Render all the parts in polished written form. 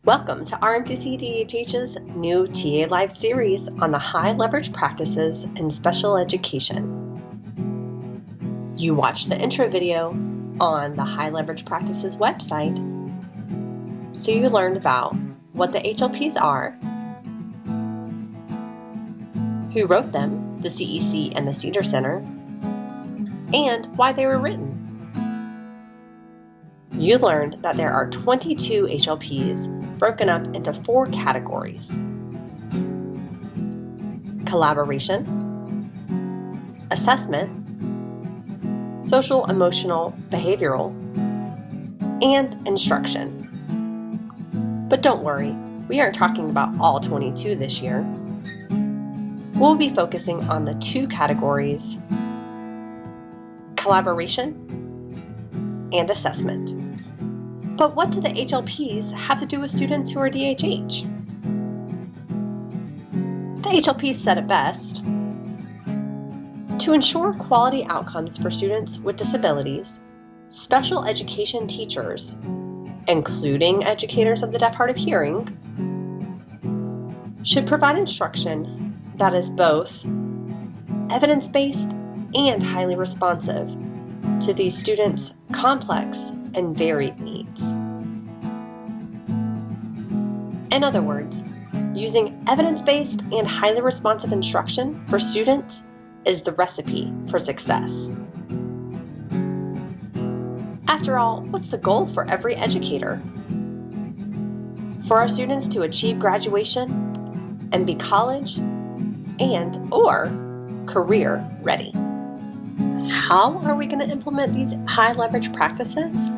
Welcome to RMTC-DHH's new TA Live series on the high leverage practices in special education. You watched the intro video on the High Leverage Practices website, so you learned about what the HLPs are, who wrote them, the CEC and the CEEDAR Center, and why they were written. You learned that there are 22 HLPs broken up into 4 categories: collaboration, assessment, social, emotional, behavioral, and instruction. But don't worry, we aren't talking about all 22 this year. We'll be focusing on the 2 categories: collaboration and assessment. But what do the HLPs have to do with students who are DHH? The HLPs said it best: to ensure quality outcomes for students with disabilities, special education teachers, including educators of the deaf, hard of hearing, should provide instruction that is both evidence-based and highly responsive to these students' complex and varied needs. In other words, using evidence-based and highly responsive instruction for students is the recipe for success. After all, what's the goal for every educator? For our students to achieve graduation and be college and/or career ready. How are we going to implement these high leverage practices?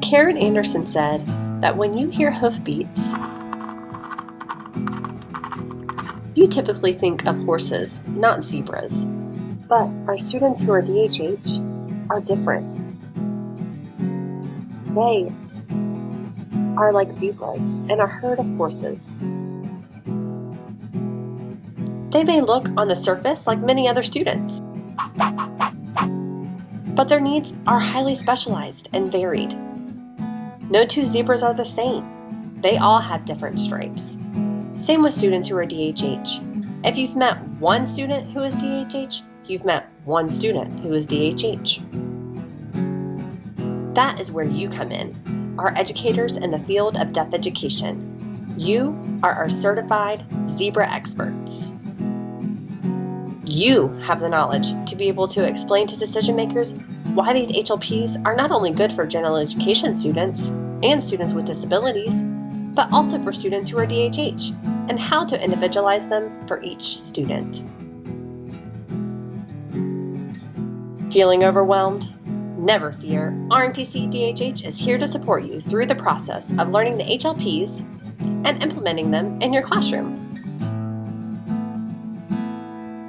Karen Anderson said that when you hear hoofbeats, you typically think of horses, not zebras. But our students who are DHH are different. They are like zebras and a herd of horses. They may look on the surface like many other students, but their needs are highly specialized and varied. No 2 zebras are the same. They all have different stripes. Same with students who are DHH. If you've met one student who is DHH, you've met one student who is DHH. That is where you come in, our educators in the field of deaf education. You are our certified zebra experts. You have the knowledge to be able to explain to decision makers why these HLPs are not only good for general education students and students with disabilities, but also for students who are DHH, and how to individualize them for each student. Feeling overwhelmed? Never fear. RMTC-DHH is here to support you through the process of learning the HLPs and implementing them in your classroom.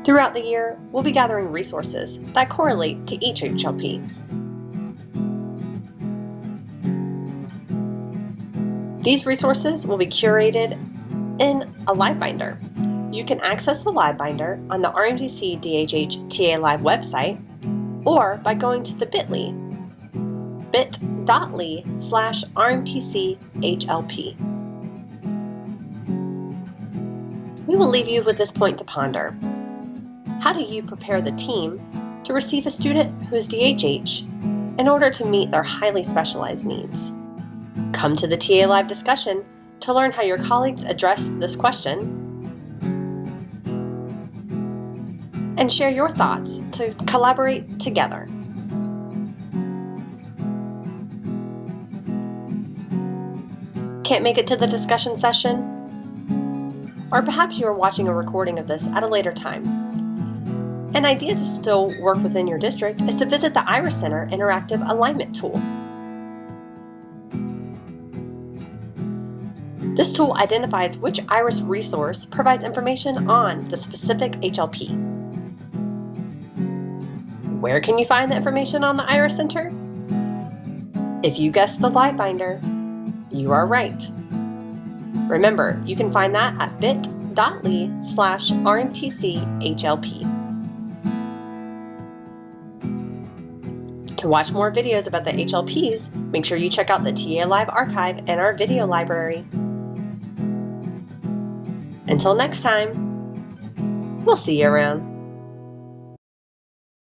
Throughout the year, we'll be gathering resources that correlate to each HLP. These resources will be curated in a live binder. You can access the live binder on the RMTC-DHH TA Live website or by going to the bit.ly/RMTC-HLP. We will leave you with this point to ponder. How do you prepare the team to receive a student who is DHH in order to meet their highly specialized needs? Come to the TA Live discussion to learn how your colleagues address this question and share your thoughts to collaborate together. Can't make it to the discussion session? Or perhaps you are watching a recording of this at a later time. An idea to still work within your district is to visit the IRIS Center Interactive Alignment Tool. This tool identifies which IRIS resource provides information on the specific HLP. Where can you find the information on the IRIS Center? If you guessed the live binder, you are right. Remember, you can find that at bit.ly/RMTC-HLP. To watch more videos about the HLPs, make sure you check out the TA Live archive and our video library. Until next time, we'll see you around.